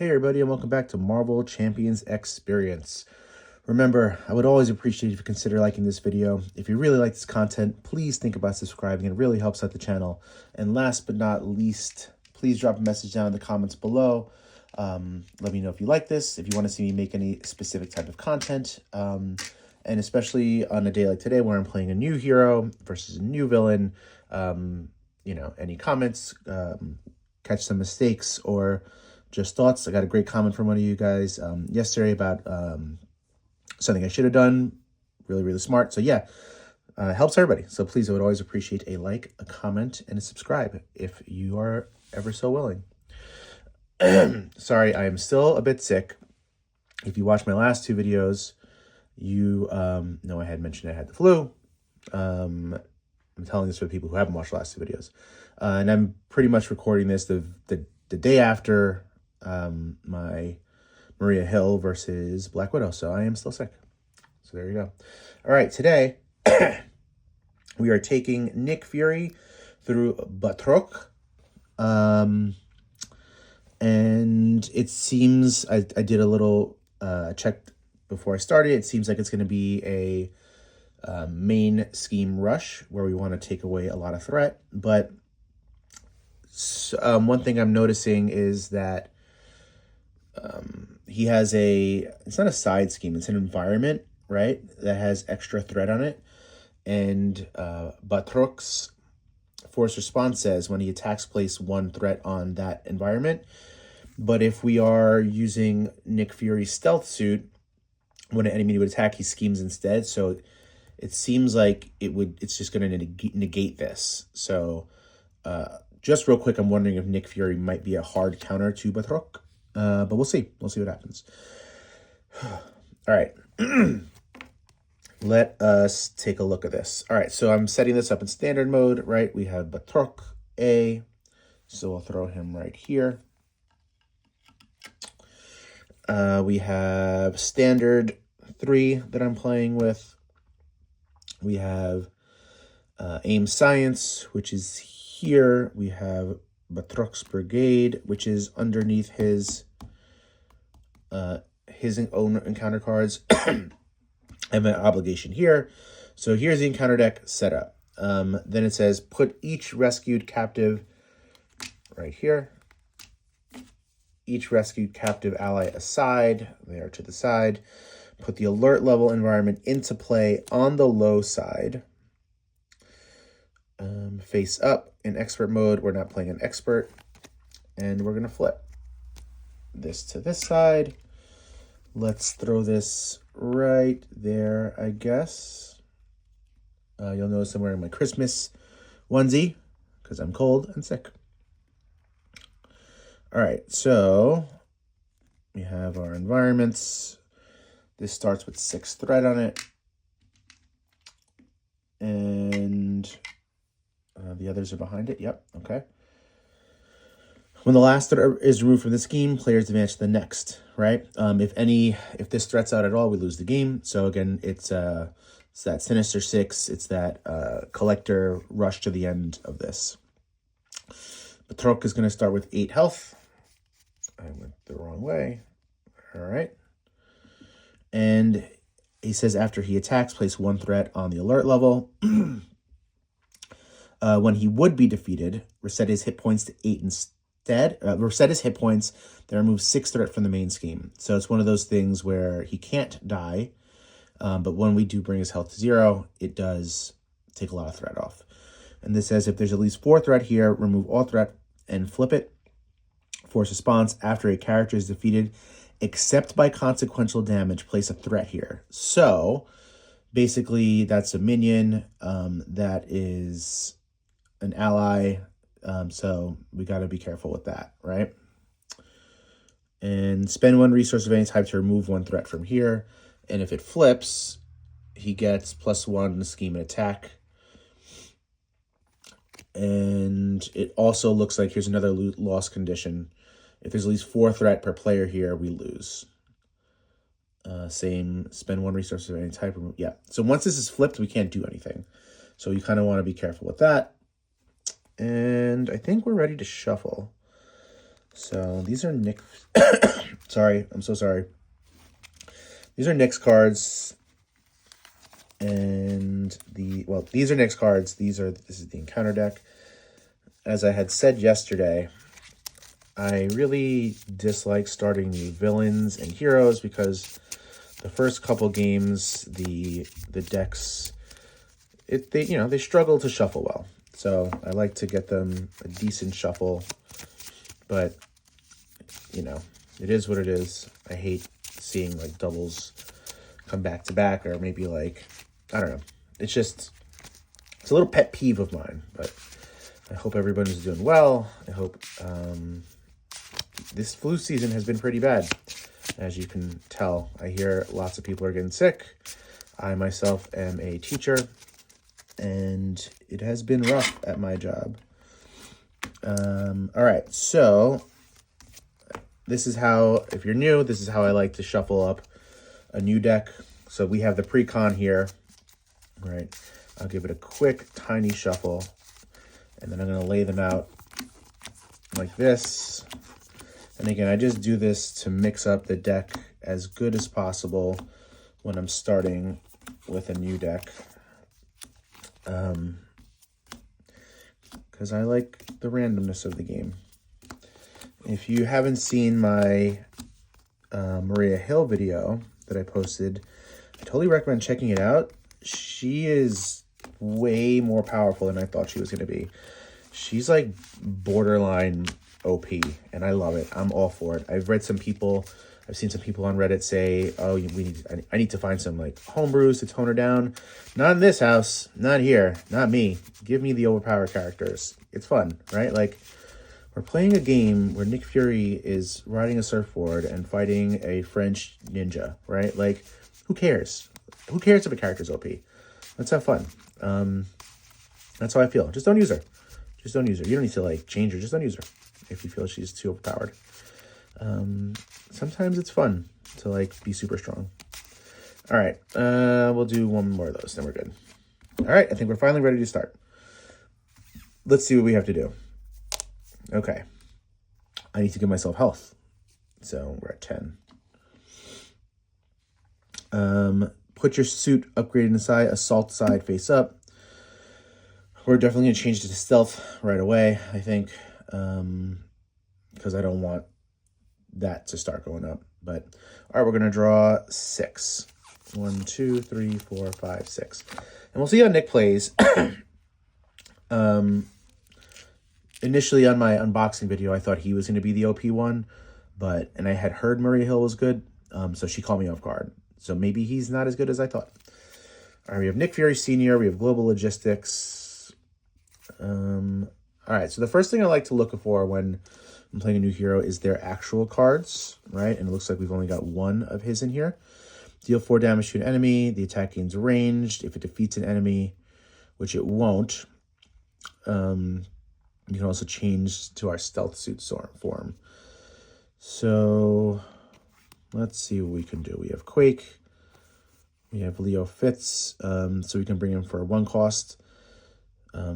Hey everybody, and welcome back to Marvel Champions Experience. Remember, I would always appreciate if you consider liking this video. If you really like this content, please think about subscribing. It really helps out the channel. And last but not least, please drop a message down in the comments below. Let me know if you like this, if you want to see me make any specific type of content. And especially on a day like today where I'm playing a new hero versus a new villain, any comments, catch some mistakes, or just thoughts. I got a great comment from one of you guys yesterday about something I should have done. Really smart. So yeah, helps everybody. So please, I would always appreciate a like, a comment, and a subscribe if you are ever so willing. Sorry, I am still a bit sick. If you watched my last two videos, you know I had mentioned I had the flu. I'm telling this for people who haven't watched the last two videos. And I'm pretty much recording this the day after my Maria Hill versus Black Widow. So I am still sick. So there you go. All right, today we are taking Nick Fury through Batroc. And it seems, I did a little check before I started. It seems like it's going to be a main scheme rush where we want to take away a lot of threat. But one thing I'm noticing is that he has it's not a side scheme, it's an environment, right, that has extra threat on it. And Batroc's force response says when he attacks, place one threat on that environment. But if we are using Nick Fury's stealth suit, when an enemy would attack, he schemes instead. So it seems like it's just going to negate this. So just real quick, I'm wondering if Nick Fury might be a hard counter to Batroc. But we'll see. We'll see what happens. All right. Let us take a look at this. All right, so I'm setting this up in standard mode, right? We have Batroc A, so we'll throw him right here. We have standard 3 that I'm playing with. We have AIM Science, which is here. We have Batroc's Brigade, which is underneath his own encounter cards. I have an obligation here. So here's the encounter deck set up. Then it says put each rescued captive right here. Each rescued captive ally aside. They are to the side. Put the alert level environment into play on the low side. Face up in expert mode. We're not playing an expert. And we're going to flip this to this side. Let's throw this right there, I guess. You'll notice I'm wearing my Christmas onesie because I'm cold and sick. All right, so we have our environments. This starts with 6 threat on it. And the others are behind it. Yep, okay. When the last threat is removed from the scheme, players advance to the next, right? If this threat's out at all, we lose the game. So again, it's that Sinister 6. It's that collector rush to the end of this. Batroc is going to start with 8 health. I went the wrong way. All right. And he says after he attacks, place 1 threat on the alert level. When he would be defeated, reset his hit points to 8 instead. Reset his hit points, then remove 6 threat from the main scheme. So it's one of those things where he can't die, but when we do bring his health to 0, it does take a lot of threat off. And this says if there's at least 4 threat here, remove all threat and flip it. Force response after a character is defeated, except by consequential damage, place a threat here. So basically that's a minion that is an ally. So we got to be careful with that, right? And spend 1 resource of any type to remove 1 threat from here. And if it flips, he gets +1 scheme and attack. And it also looks like here's another loss condition. If there's at least 4 threat per player here, we lose. Same, spend 1 resource of any type. Yeah, so once this is flipped, we can't do anything. So you kind of want to be careful with that. And I think we're ready to shuffle. So these are Nick. Sorry, I'm so sorry. These are Nick's cards, and these are Nick's cards. This is the encounter deck. As I had said yesterday, I really dislike starting new villains and heroes because the first couple games, the decks, they struggle to shuffle well. So I like to get them a decent shuffle, but it is what it is. I hate seeing like doubles come back to back, or maybe like, I don't know. It's a little pet peeve of mine, but I hope everybody's doing well. I hope this flu season has been pretty bad. As you can tell, I hear lots of people are getting sick. I myself am a teacher, and it has been rough at my job. All right, so this is how, if you're new, this is how I like to shuffle up a new deck. So we have the Precon here, right? I'll give it a quick, tiny shuffle, and then I'm going to lay them out like this. And again, I just do this to mix up the deck as good as possible when I'm starting with a new deck. Because I like the randomness of the game. If you haven't seen my Maria Hill video that I posted, I totally recommend checking it out. She is way more powerful than I thought she was going to be. She's like borderline OP, and I love it. I'm all for it. I've seen some people on Reddit say, oh, I need to find some like homebrews to tone her down. Not in this house, not here, not me. Give me the overpowered characters. It's fun, right? Like, we're playing a game where Nick Fury is riding a surfboard and fighting a French ninja, right? Like, who cares? Who cares if a character's OP? Let's have fun. That's how I feel. Just don't use her. Just don't use her. You don't need to like change her. Just don't use her if you feel she's too overpowered. Sometimes it's fun to like be super strong. All right, we'll do one more of those, then we're good. All right, I think we're finally ready to start. Let's see what we have to do. Okay, I need to give myself health, so we're at 10. Put your suit upgraded inside, assault side face up. We're definitely going to change it to stealth right away, I think, because I don't want that to start going up. But, all right, we're going to draw 6. 1, 2, 3, 4, 5, 6. And we'll see how Nick plays. Initially on my unboxing video, I thought he was going to be the OP one, and I had heard Maria Hill was good, so she caught me off guard. So maybe he's not as good as I thought. All right, we have Nick Fury Sr., we have Global Logistics. All right, so the first thing I like to look for when I'm playing a new hero is their actual cards, right? And it looks like we've only got one of his in here. Deal 4 damage to an enemy. The attack gains ranged. If it defeats an enemy, which it won't, you can also change to our stealth suit form. So let's see what we can do. We have Quake. We have Leo Fitz. So we can bring him for a 1 cost.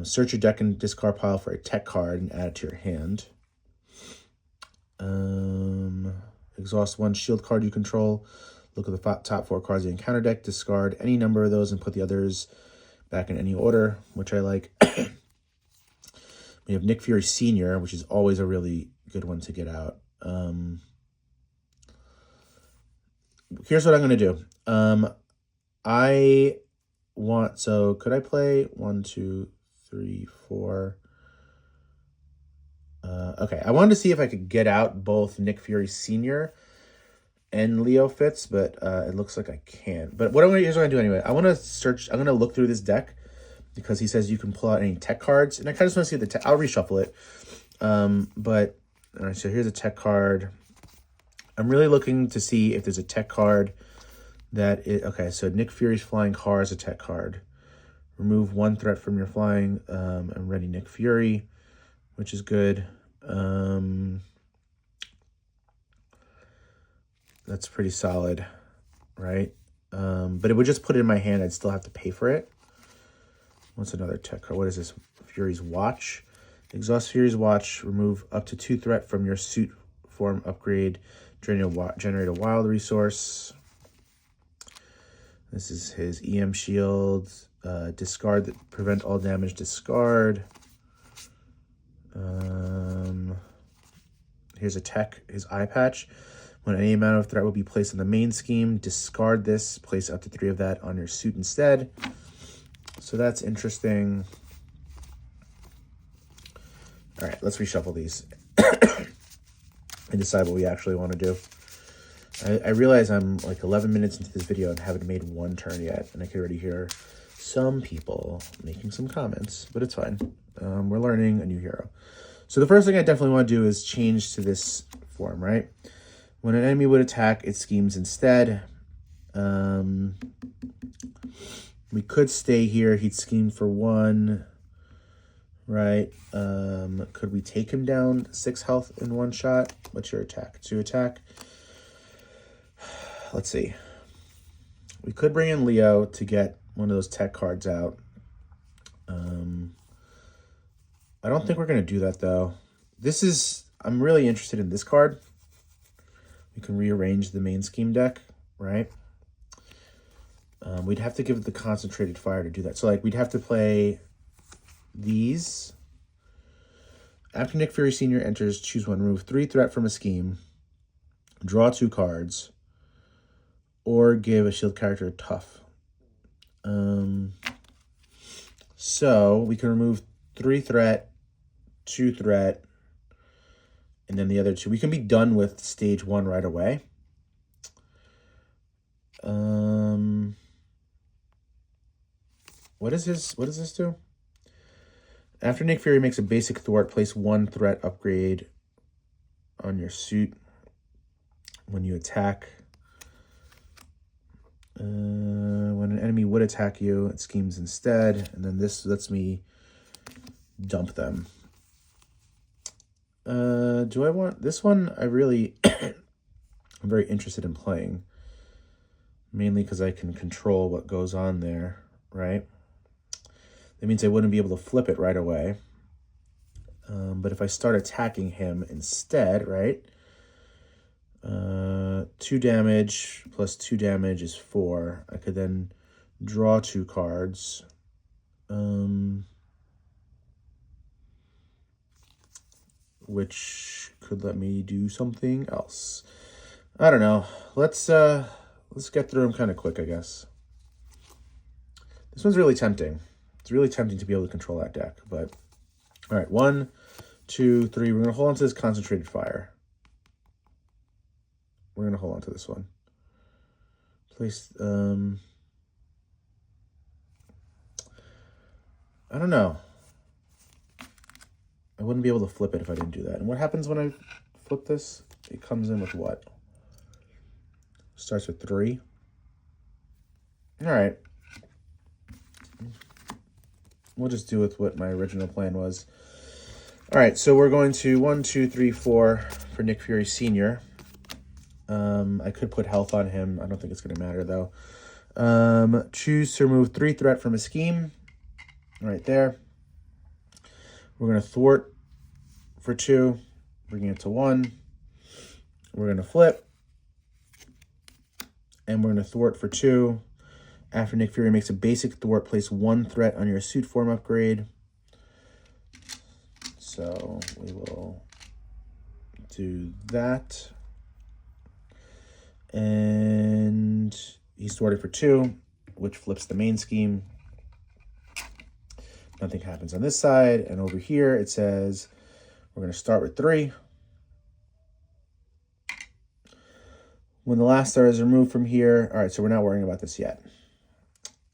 Search your deck and discard pile for a tech card and add it to your hand. Exhaust 1 shield card you control. Look at the top 4 cards of the encounter deck. Discard any number of those and put the others back in any order, which I like. We have Nick Fury Sr., which is always a really good one to get out. Here's what I'm going to do. Could I play 1, 2, 3, 4? Okay, I wanted to see if I could get out both Nick Fury Sr. and Leo Fitz, but it looks like I can't. But here's what I'm going to do anyway. I'm going to look through this deck because he says you can pull out any tech cards. And I kind of just want to see the tech. I'll reshuffle it. All right, so here's a tech card. I'm really looking to see if there's a tech card okay, so Nick Fury's flying car is a tech card. Remove 1 threat from your flying. I'm ready Nick Fury, which is good. That's pretty solid, right? But it would just put it in my hand. I'd still have to pay for it. What's another tech card? What is this? Fury's Watch. Exhaust Fury's Watch. Remove up to 2 threat from your suit form upgrade. Generate a wild resource. This is his EM shield. Discard that prevent all damage. Discard. Here's a tech, his eye patch. When any amount of threat will be placed on the main scheme, discard this. Place up to 3 of that on your suit instead. So that's interesting. All right, let's reshuffle these and decide what we actually want to do. I realize I'm like 11 minutes into this video and haven't made one turn yet, and I can already hear some people making some comments, but it's fine. We're learning a new hero. So the first thing I definitely want to do is change to this form, right? When an enemy would attack, it schemes instead. We could stay here. He'd scheme for 1, right? Could we take him down 6 health in 1 shot? What's your attack? 2 attack. Let's see. We could bring in Leo to get one of those tech cards out. I don't think we're going to do that, though. I'm really interested in this card. We can rearrange the main scheme deck, right? We'd have to give it the concentrated fire to do that. So, like, we'd have to play these. After Nick Fury Sr. enters, choose 1. Remove 3 threat from a scheme. Draw 2 cards. Or give a shield character tough. So we can remove 3 threat, 2 threat, and then the other 2. We can be done with stage 1 right away. What does this do? After Nick Fury makes a basic thwart, place 1 threat upgrade on your suit when you attack. When an enemy would attack you, it schemes instead, and then this lets me dump them. Do I want this one? I'm very interested in playing, mainly because I can control what goes on there, right? That means I wouldn't be able to flip it right away. But if I start attacking him instead, right? 2 damage plus 2 damage is 4. I could then draw 2 cards. Which could let me do something else. I don't know. Let's get through them kind of quick, I guess. This one's really tempting. It's really tempting to be able to control that deck, but all right, 1, 2, 3. We're gonna hold on to this concentrated fire. We're going to hold on to this one. Place, I don't know. I wouldn't be able to flip it if I didn't do that. And what happens when I flip this? It comes in with what? Starts with 3. All right. We'll just do with what my original plan was. All right, so we're going to 1, 2, 3, 4 for Nick Fury Sr. I could put health on him. I don't think it's going to matter, though. Choose to remove 3 threat from a scheme. Right there. We're going to thwart for 2, bringing it to 1. We're going to flip. And we're going to thwart for 2. After Nick Fury makes a basic thwart, place 1 threat on your suit form upgrade. So we will do that. And he's thwarted for 2, which flips the main scheme. Nothing happens on this side. And over here, it says we're going to start with 3. When the last star is removed from here, all right, so we're not worrying about this yet.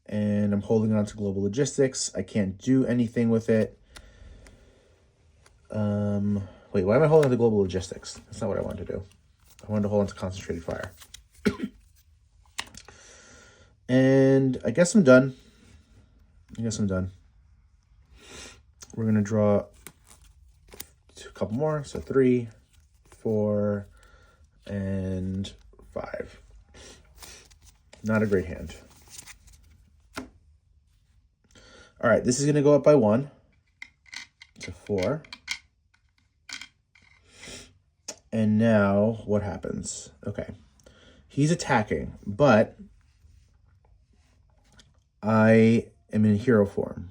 And I'm holding on to global logistics. I can't do anything with it. Wait, why am I holding on to global logistics? That's not what I wanted to do. I wanted to hold on to concentrated fire. And I guess I'm done. We're going to draw a couple more. So 3, 4, and 5. Not a great hand. All right, this is going to go up by 1. to 4. And now what happens? Okay. He's attacking, but I am in hero form.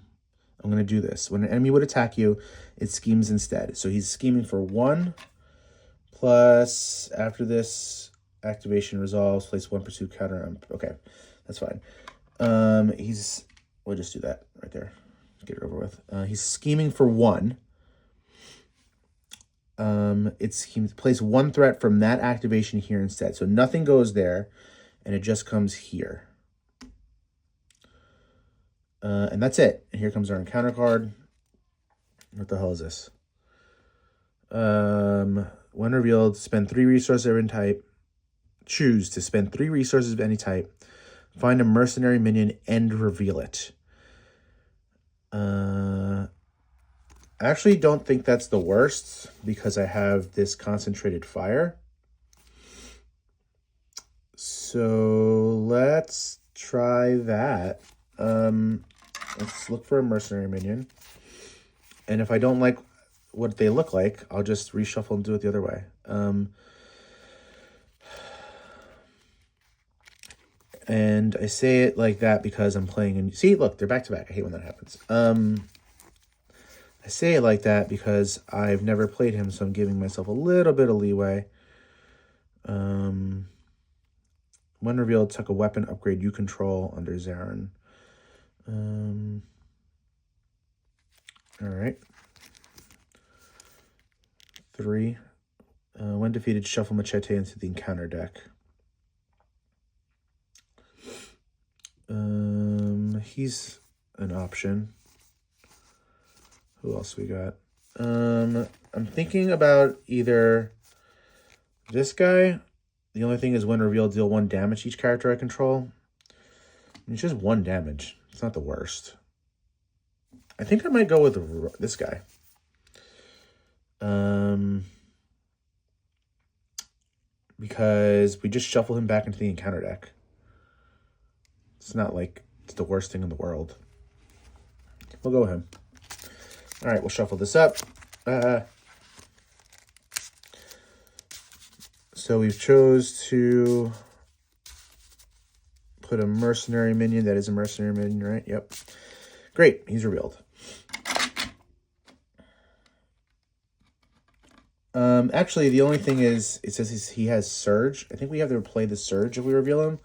I'm going to do this. When an enemy would attack you, it schemes instead. So he's scheming for 1 plus, after this activation resolves, place 1 pursuit counter. Okay, that's fine. We'll just do that right there. Get it over with. He's scheming for 1. He plays 1 threat from that activation here instead. So nothing goes there, and it just comes here. And that's it. And here comes our encounter card. What the hell is this? When revealed, spend 3 resources of any type. Choose to spend 3 resources of any type. Find a mercenary minion and reveal it. I actually don't think that's the worst because I have this concentrated fire. So let's try that. Let's look for a mercenary minion. And if I don't like what they look like, I'll just reshuffle and do it the other way. And I say it like that because I'm playing in... See, look, they're back-to-back. I hate when that happens. I say it like that because I've never played him, so I'm giving myself a little bit of leeway. When revealed, tuck a weapon upgrade you control under Zarin. All right. 3. When defeated, shuffle Machete into the encounter deck. He's an option. Who else we got? I'm thinking about either this guy. The only thing is when revealed, deal 1 damage to each character I control. It's just 1 damage. It's not the worst. I think I might go with this guy. Because we just shuffle him back into the encounter deck. It's not like it's the worst thing in the world. We'll go with him. All right, we'll shuffle this up. So we've chose to put a mercenary minion. That is a mercenary minion, right? Yep. Great, he's revealed. Actually, the only thing is, it says he has Surge. I think we have to play the Surge if we reveal him,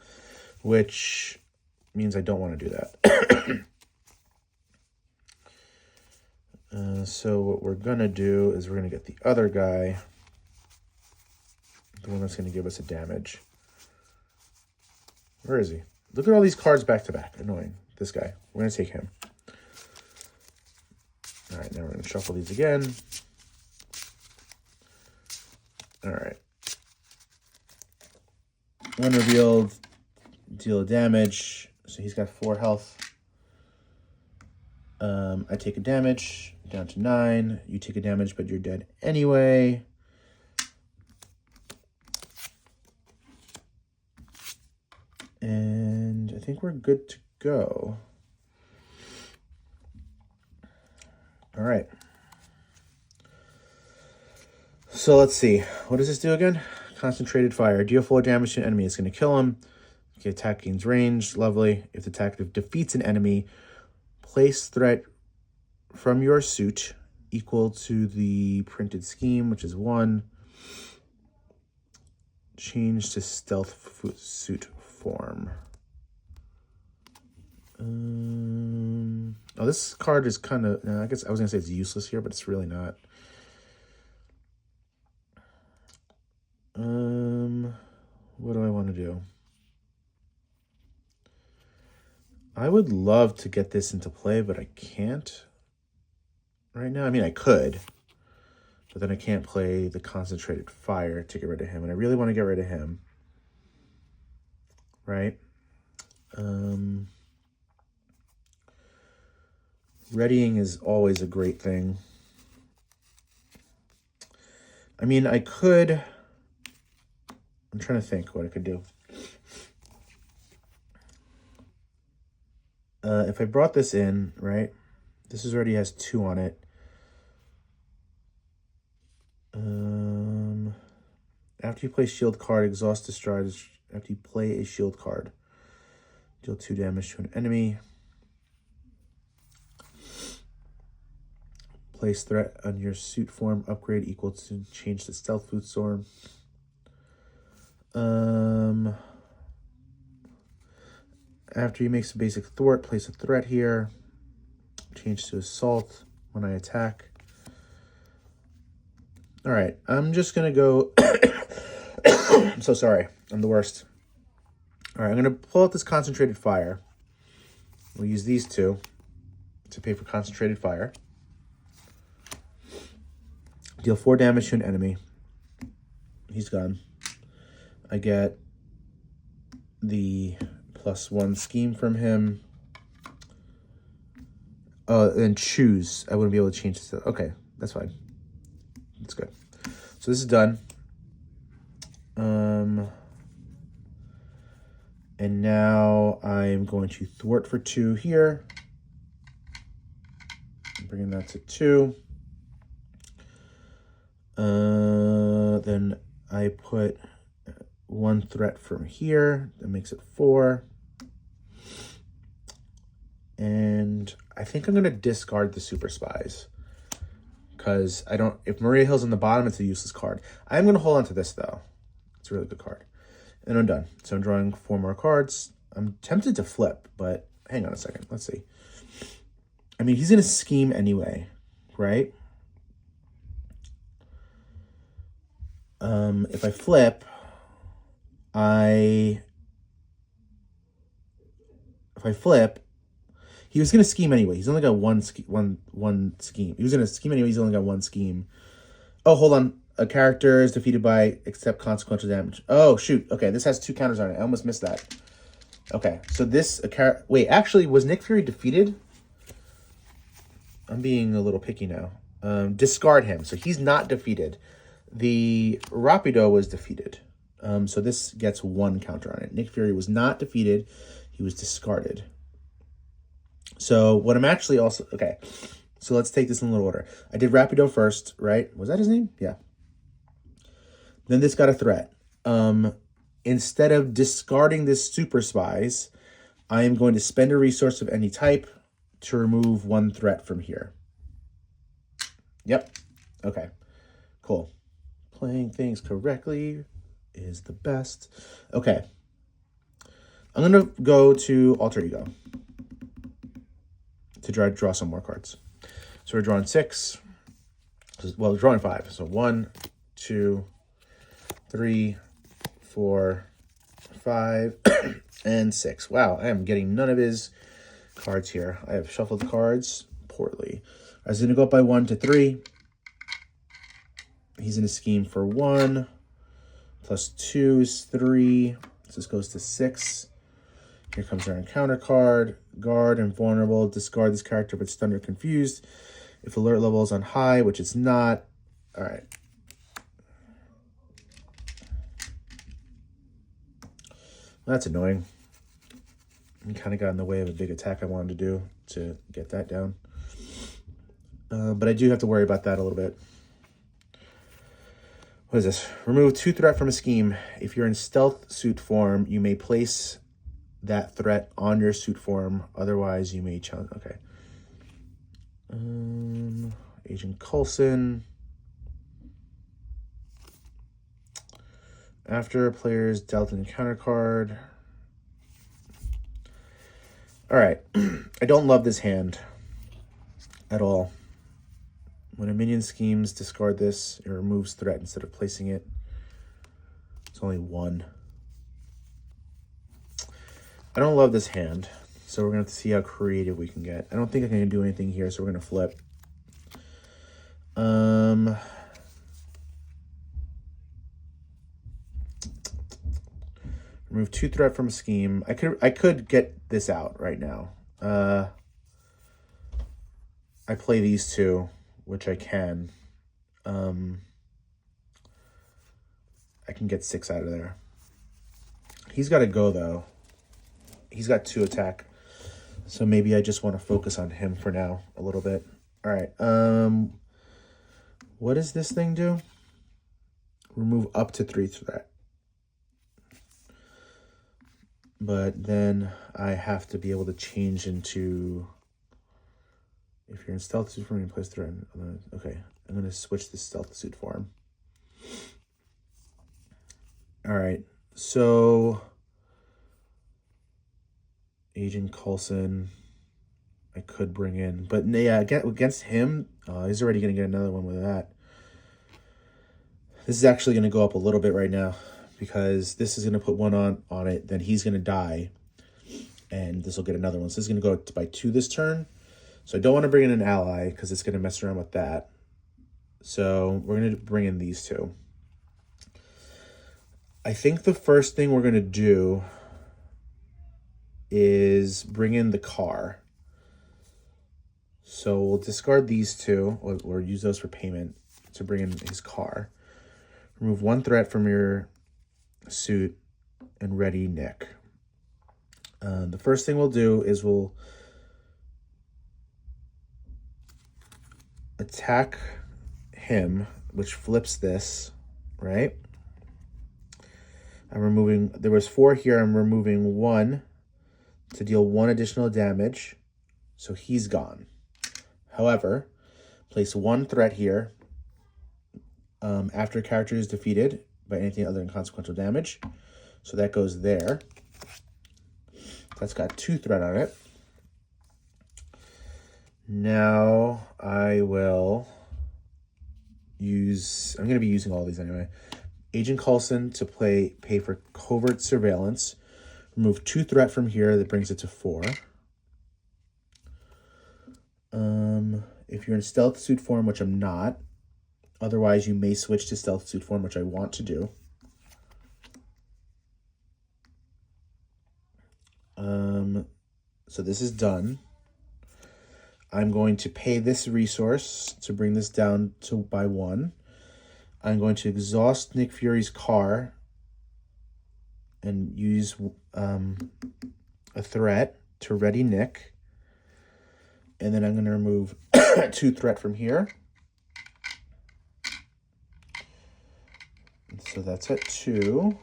which means I don't want to do that. So what we're going to do is we're going to get the other guy, the one that's going to give us a damage. Where is he? Look at all these cards back to back. Annoying. This guy. We're going to take him. All right, now we're going to shuffle these again. All right. When revealed, deal damage. So he's got 4 health. I take a damage, down to 9. You take a damage, but you're dead anyway. And I think we're good to go. All right. So let's see. What does this do again? Concentrated fire. Deal 4 damage to an enemy. It's going to kill him. Okay, attack gains range. Lovely. If the attack defeats an enemy, place threat from your suit equal to the printed scheme, which is 1. Change to stealth suit form. Oh, this card is kind of... I guess I was going to say it's useless here, but it's really not. What do I want to do? I would love to get this into play, but I can't right now. I mean, I could, but then I can't play the concentrated fire to get rid of him, and I really want to get rid of him, right? Readying is always a great thing. I mean, I could... I'm trying to think what I could do. If I brought this in, right? This already has 2 on it. After you play shield card, exhaust discharge. After you play a shield card, deal 2 damage to an enemy. Place threat on your suit form. Upgrade equal to change to stealth food storm. After you make some basic thwart, place a threat here. Change to assault when I attack. All right, I'm just gonna go. I'm so sorry. I'm the worst. All right, I'm gonna pull out this concentrated fire. We'll use these two to pay for concentrated fire. Deal 4 damage to an enemy. He's gone. I get the +1 scheme from him. And choose. I wouldn't be able to change this. Okay, that's fine. That's good. So this is done. And now I'm going to thwart for 2 here. I'm bringing that to 2. Then I put 1 threat from here. That makes it 4. And I think I'm going to discard the Super Spies. Because I don't... If Maria Hill's on the bottom, it's a useless card. I'm going to hold on to this, though. It's a really good card. And I'm done. So I'm drawing 4 more cards. I'm tempted to flip, but hang on a second. Let's see. I mean, he's going to scheme anyway, right? If I flip, he was going to scheme anyway. He's only got one scheme. He was going to scheme anyway. He's only got 1 scheme. Oh, hold on. A character is defeated by accept consequential damage. Oh, shoot. Okay, this has 2 counters on it. I almost missed that. Okay, so this... Wait, actually, was Nick Fury defeated? I'm being a little picky now. Discard him. So he's not defeated. The Rapido was defeated. So this gets 1 counter on it. Nick Fury was not defeated. He was discarded. So what I'm actually also... Okay, so let's take this in a little order. I did Rapido first, right? Was that his name? Yeah. Then this got a threat. Instead of discarding this Super Spies, I am going to spend a resource of any type to remove 1 threat from here. Yep. Okay. Cool. Playing things correctly is the best. Okay. I'm going to go to Alter Ego to draw some more cards. So we're drawing 6. Well, we're drawing 5. So 1, 2, 3, 4, 5, and 6. Wow, I am getting none of his cards here. I have shuffled the cards poorly. I was going to go up by 1 to 3. He's in a scheme for 1. +2 is 3. So this goes to 6. Here comes our encounter card. Guard and vulnerable. Discard this character if it's stunned or confused. If alert level is on high, which it's not. All right. Well, that's annoying. I kind of got in the way of a big attack I wanted to do to get that down. But I do have to worry about that a little bit. What is this? Remove 2 threat from a scheme. If you're in stealth suit form, you may place that threat on your suit form. Otherwise, you may challenge. Okay. Agent Coulson. After a player's dealt an encounter card. All right. I don't love this hand at all. When a minion schemes, discard this. It removes threat instead of placing it. It's only 1. I don't love this hand, so we're going to have to see how creative we can get. I don't think I can do anything here, so we're going to flip. Remove 2 threat from a scheme. I could get this out right now. I play these 2. Which I can. I can get 6 out of there. He's got to go, though. He's got 2 attack. So maybe I just want to focus on him for now a little bit. All right. What does this thing do? remove up to 3 threat. But then I have to be able to change into, if you're in stealth suit form, you place threat. Okay, I'm going to switch to stealth suit form. All right, so Agent Coulson, I could bring in, but yeah, against him, he's already going to get another one with that. This is actually going to go up a little bit right now because this is going to put one on it. Then he's going to die, and this will get another one. So this is going to go by 2 this turn. So I don't want to bring in an ally because it's going to mess around with that. So we're going to bring in these 2. I think the first thing we're going to do is bring in the car. So we'll discard these 2 or use those for payment to bring in his car. Remove 1 threat from your suit and ready Nick. The first thing we'll do is we'll attack him, which flips this, right? I'm removing, there was 4 here, I'm removing 1 to deal 1 additional damage, so he's gone. However, place 1 threat here after a character is defeated by anything other than consequential damage. So that goes there. That's got 2 threat on it. Now I will use, I'm going to be using all these anyway. Agent Coulson to pay for covert surveillance. Remove 2 threat from here, that brings it to 4. If you're in stealth suit form, which I'm not, otherwise you may switch to stealth suit form, which I want to do. So this is done. I'm going to pay this resource to bring this down by 1. I'm going to exhaust Nick Fury's car and use a threat to ready Nick. And then I'm going to remove 2 threat from here. So that's at 2.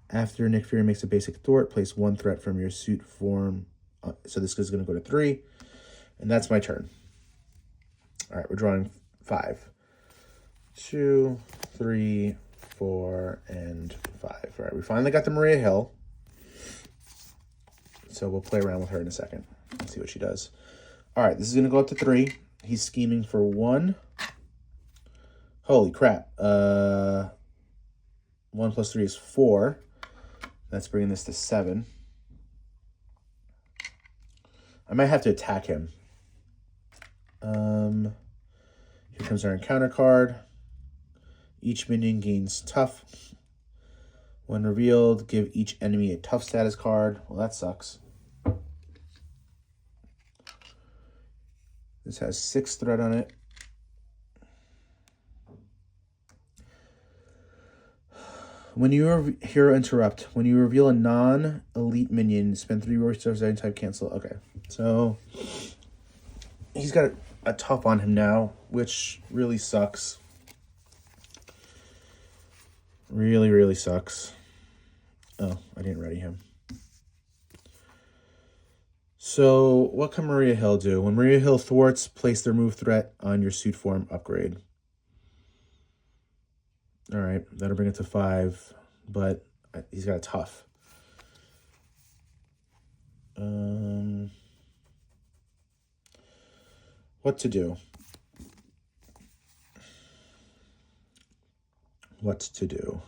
After Nick Fury makes a basic thwart, place 1 threat from your suit form. So this is going to go to 3. And that's my turn. All right, we're drawing 5. 2, 3, 4, and 5. All right, we finally got the Maria Hill. So we'll play around with her in a second and see what she does. All right, this is going to go up to 3. He's scheming for 1. Holy crap. 1 plus 3 is 4. That's bringing this to 7. I might have to attack him. Here comes our encounter card. Each minion gains tough. When revealed, give each enemy a tough status card. Well, that sucks. This has 6 threat on it. When you hero interrupt, when you reveal a non-elite minion, spend 3 resources any type, cancel. Okay, so he's got a tough on him now, which really sucks. Really, really sucks. Oh, I didn't ready him. So what can Maria Hill do? When Maria Hill thwarts, place their move threat on your suit form upgrade. All right, that'll bring it to 5, but he's got a tough. What to do? What to do?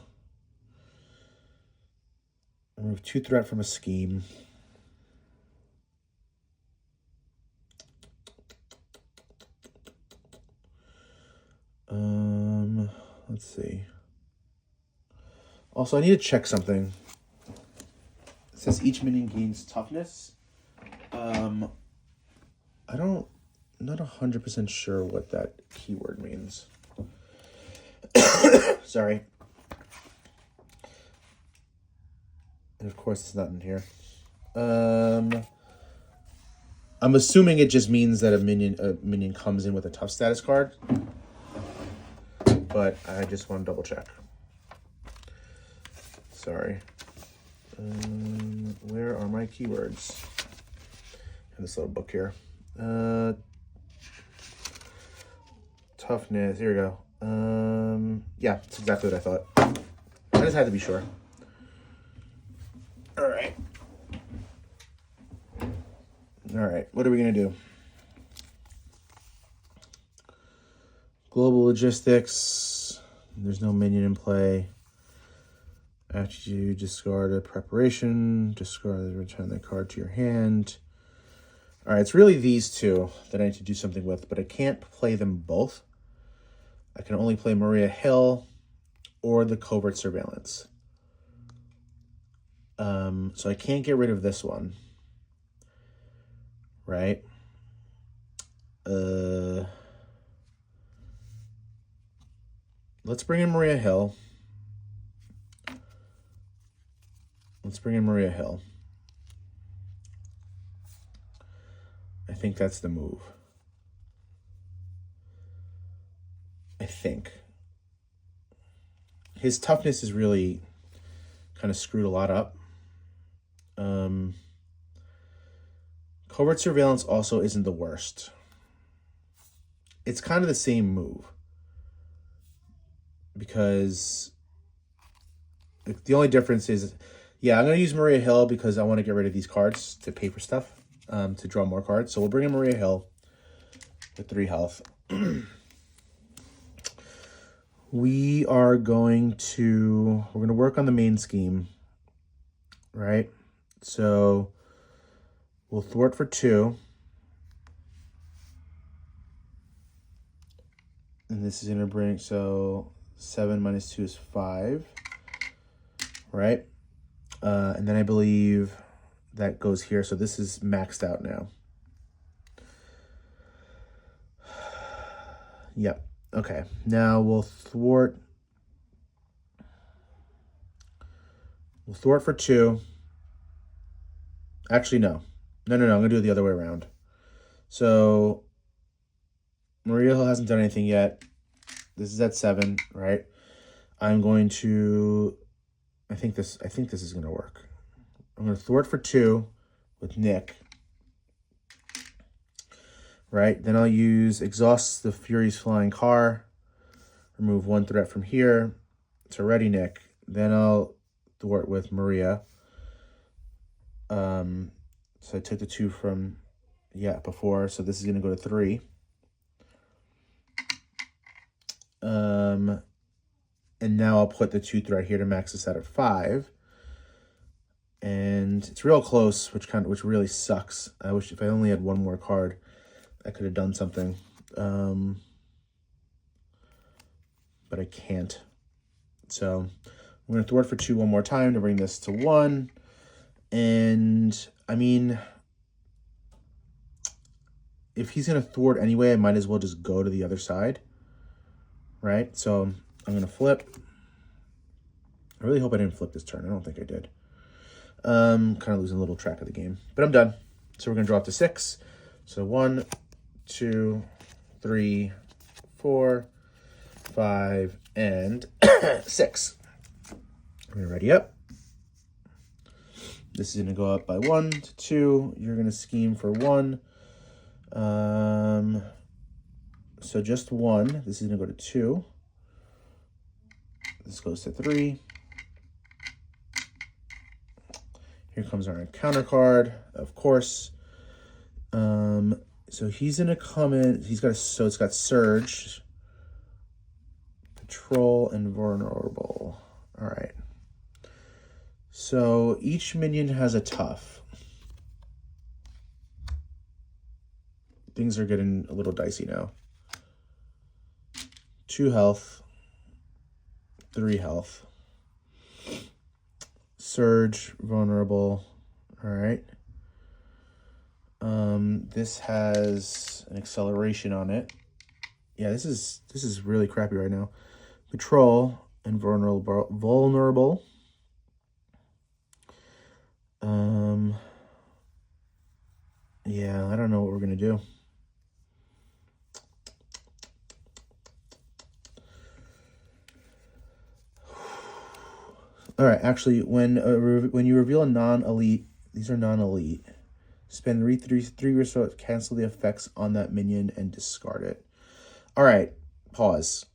Remove 2 threat from a scheme. Let's see. Also, I need to check something. It says each minion gains toughness. I'm not 100% sure what that keyword means. Sorry. And of course, it's not in here. I'm assuming it just means that a minion comes in with a tough status card, but I just want to double check. Sorry. Where are my keywords? In this little book here. Toughness. Here we go. Yeah, it's exactly what I thought. I just had to be sure. All right. All right. What are we gonna do? Global logistics. There's no minion in play. After you discard a preparation, discard return the card to your hand. All right, it's really these two that I need to do something with, but I can't play them both. I can only play Maria Hill or the Covert Surveillance. So I can't get rid of this one, right? Let's bring in Maria Hill. Let's bring in Maria Hill. I think that's the move. I think. His toughness is really kind of screwed a lot up. Covert Surveillance also isn't the worst. It's kind of the same move. Because the only difference is, yeah, I'm going to use Maria Hill because I want to get rid of these cards to pay for stuff, to draw more cards. So we'll bring in Maria Hill with 3 health. We're going to work on the main scheme, right? So we'll thwart for 2. And this is going to bring, so 7 minus 2 is 5, right? And then I believe that goes here. So this is maxed out now. Yep. Okay. Now we'll thwart. We'll thwart for 2. Actually, no. No. I'm going to do it the other way around. So Maria Hill hasn't done anything yet. This is at 7, right? I'm going to, I think this is going to work. I'm going to thwart for 2 with Nick. Right? Then I'll use exhaust the Fury's flying car. Remove 1 threat from here. It's already Nick. Then I'll thwart with Maria. So I took the 2 from, before. So this is going to go to 3. And now I'll put the 2 threat here to max this out at 5. And it's real close, which really sucks. I wish if I only had 1 more card, I could have done something. But I can't. So I'm going to thwart for 2 one more time to bring this to 1. And I mean, if he's going to thwart anyway, I might as well just go to the other side. Right? So I'm going to flip. I really hope I didn't flip this turn. I don't think I did. Kind of losing a little track of the game. But I'm done. So we're going to drop to 6. So 1, 2, 3, 4, 5, and 6. We're going to ready up. This is going to go up by 1 to 2. You're going to scheme for 1. So just 1. This is going to go to 2. This goes to 3. Here comes our encounter card, of course. So he's going to come in. So it's got Surge, Patrol, and Vulnerable. All right. So each minion has a tough. Things are getting a little dicey now. 2 health, 3 health. Surge, Vulnerable. All right. This has an acceleration on it. Yeah, this is really crappy right now. Patrol and vulnerable. Yeah, I don't know what we're going to do. All right, actually, when you reveal a non-elite, these are non-elite. Spend three resources, cancel the effects on that minion, and discard it. All right, pause.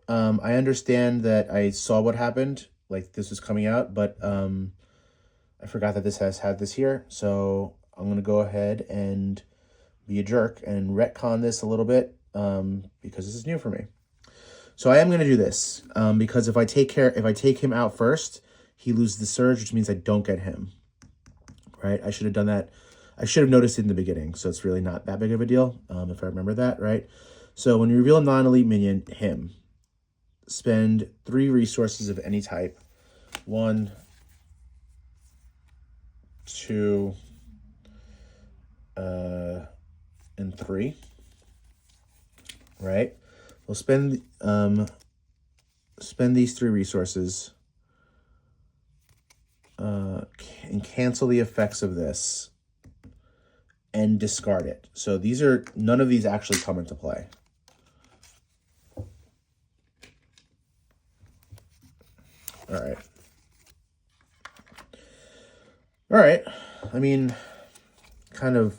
I understand that I saw what happened, like this was coming out, but I forgot that this has had this here. So I'm going to go ahead and be a jerk and retcon this a little bit because this is new for me. So I am going to do this because if I take him out first, he loses the surge, which means I don't get him. Right? I should have done that. I should have noticed it in the beginning, so it's really not that big of a deal if I remember that, right? So when you reveal a non-elite minion, him, spend 3 resources of any type. 1, 2, and 3. Right? We'll spend these 3 resources and cancel the effects of this and discard it. So none of these actually come into play. All right. I mean, kind of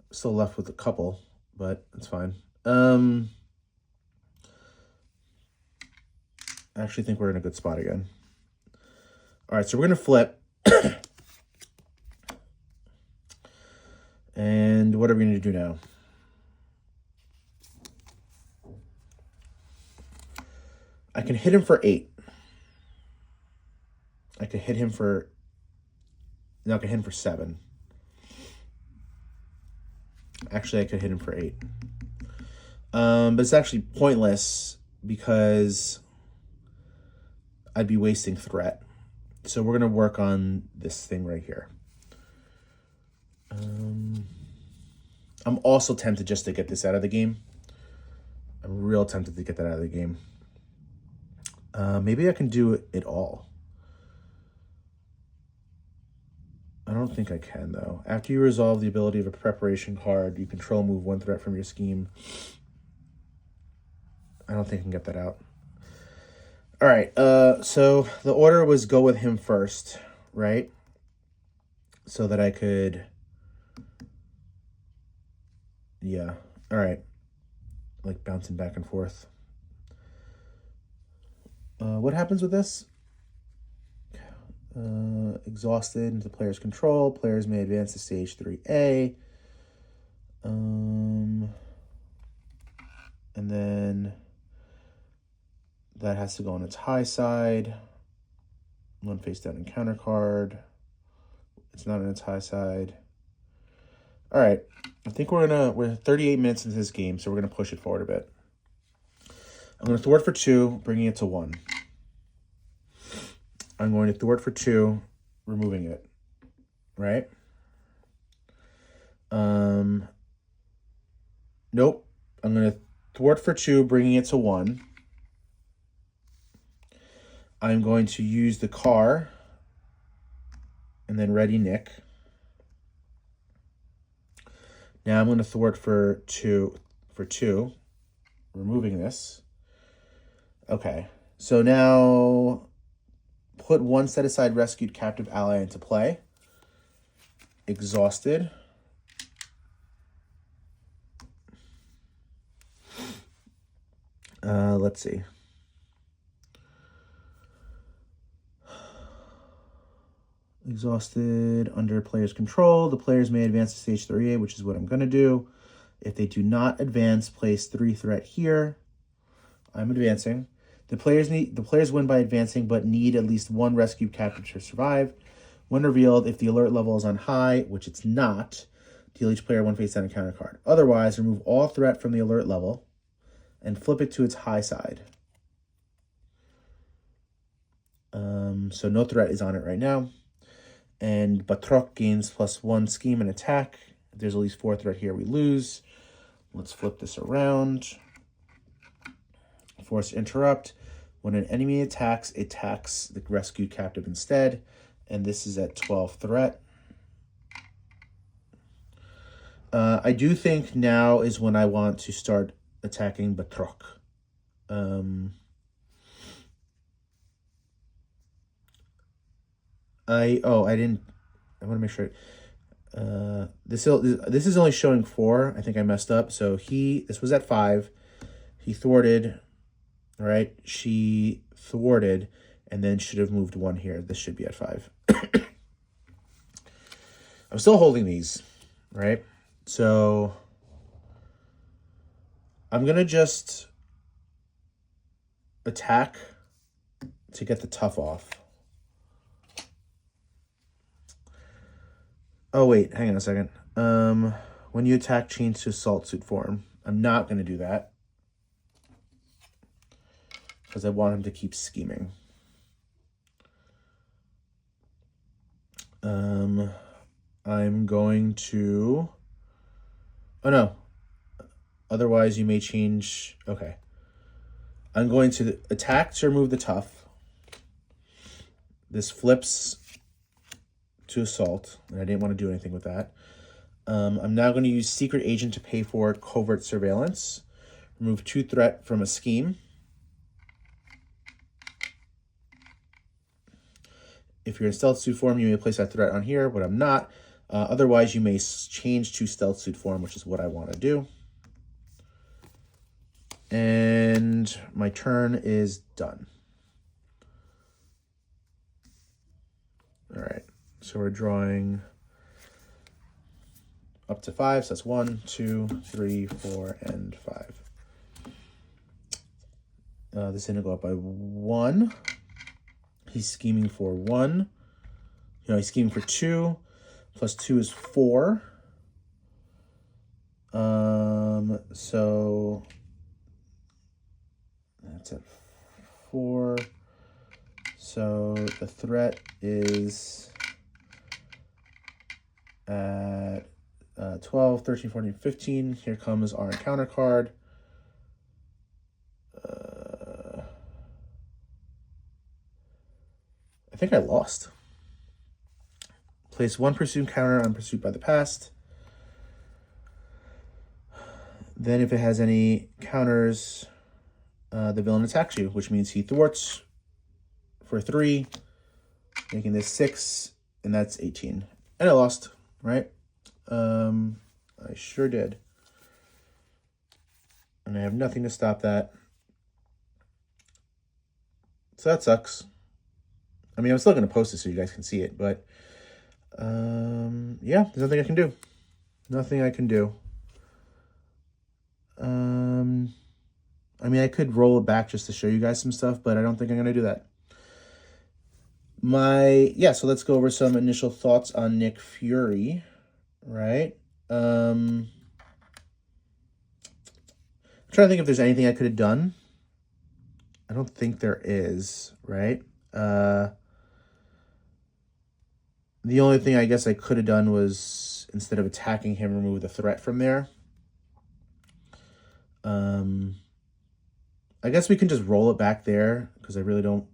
still left with a couple, but it's fine. I actually think we're in a good spot again. All right, so we're going to flip. And what are we going to do now? I can hit him for 8. I could hit him for... No, I can hit him for 7. Actually, I could hit him for 8. But it's actually pointless because I'd be wasting threat. So we're going to work on this thing right here. I'm also tempted just to get this out of the game. I'm real tempted to get that out of the game. Maybe I can do it all. I don't think I can, though. After you resolve the ability of a preparation card, you control move 1 threat from your scheme. I don't think I can get that out. All right, so the order was go with him first, right? So that I could... Yeah, all right. Like bouncing back and forth. What happens with this? Exhausted into player's control. Players may advance to stage 3A. And then that has to go on its high side. 1 face down encounter card. It's not on its high side. All right. I think we're 38 minutes into this game, so we're going to push it forward a bit. I'm going to thwart for 2, bringing it to 1. I'm going to thwart for 2, removing it. Right? Nope. I'm going to thwart for 2, bringing it to 1. I'm going to use the car and then ready Nick. Now I'm going to thwart for 2, removing this. Okay. So now put 1 set aside rescued captive ally into play. Exhausted. Let's see. Exhausted, under player's control. The players may advance to stage 3A, which is what I'm going to do. If they do not advance, place 3 threat here. I'm advancing. The players win by advancing, but need at least 1 rescue captive to survive. When revealed, if the alert level is on high, which it's not, deal each player 1 face down encounter card. Otherwise, remove all threat from the alert level and flip it to its high side. So no threat is on it right now. And Batroc gains +1 scheme and attack. If there's at least 4 threat here, we lose. Let's flip this around. Force interrupt. When an enemy attacks, it attacks the rescued captive instead. And this is at 12 threat. I do think now is when I want to start attacking Batroc. I want to make sure. This is only showing 4. I think I messed up. So this was at 5. He thwarted, all right? She thwarted, and then should have moved 1 here. This should be at 5. I'm still holding these, right? So I'm going to just attack to get the tough off. Oh, wait, hang on a second. When you attack, change to assault suit form. I'm not going to do that because I want him to keep scheming. I'm going to... Oh, no. Otherwise, you may change... Okay. I'm going to attack to remove the tough. This flips to assault, and I didn't want to do anything with that. I'm now going to use Secret Agent to pay for Covert Surveillance. Remove 2 threat from a scheme. If you're in stealth suit form, you may place that threat on here, but I'm not. Otherwise, you may change to stealth suit form, which is what I want to do. And my turn is done. All right, so we're drawing up to 5. So that's 1, 2, 3, 4, and 5. This is going to go up by 1. He's scheming for 1. He's scheming for 2. Plus 2 is 4. So that's at 4. So the threat is at 12, 13, 14, 15. Here comes our encounter card. I think I lost. Place 1 pursuit counter on pursuit by the past. Then if it has any counters, the villain attacks you, which means he thwarts for 3, making this 6, and that's 18. And I lost, right? I sure did. And I have nothing to stop that. So that sucks. I mean, I'm still going to post it so you guys can see it, but yeah, there's nothing I can do. Nothing I can do. I mean, I could roll it back just to show you guys some stuff, but I don't think I'm going to do that. So let's go over some initial thoughts on Nick Fury, right? I'm trying to think if there's anything I could have done. I don't think there is, right? The only thing I guess I could have done was, instead of attacking him, remove the threat from there. I guess we can just roll it back there, because I really don't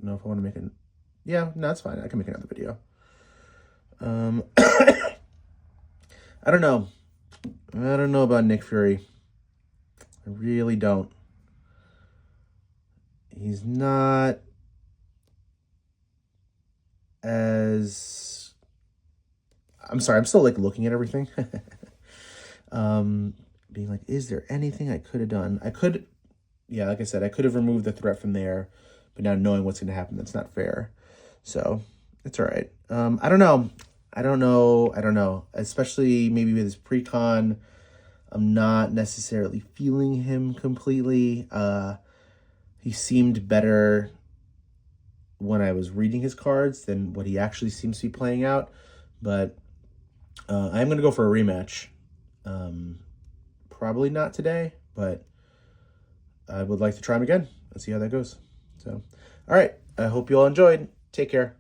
know if I want to make it. Yeah, no, that's fine. I can make another video. I don't know. I don't know about Nick Fury. I really don't. He's not as... I'm sorry, I'm still like looking at everything. Being like, is there anything I could have done? Yeah, like I said, I could have removed the threat from there, but now knowing what's going to happen, that's not fair. So it's all right. I don't know. Especially maybe with his Precon, I'm not necessarily feeling him completely. He seemed better when I was reading his cards than what he actually seems to be playing out. But I'm going to go for a rematch. Probably not today, but I would like to try him again. Let's see how that goes. So, all right. I hope you all enjoyed. Take care.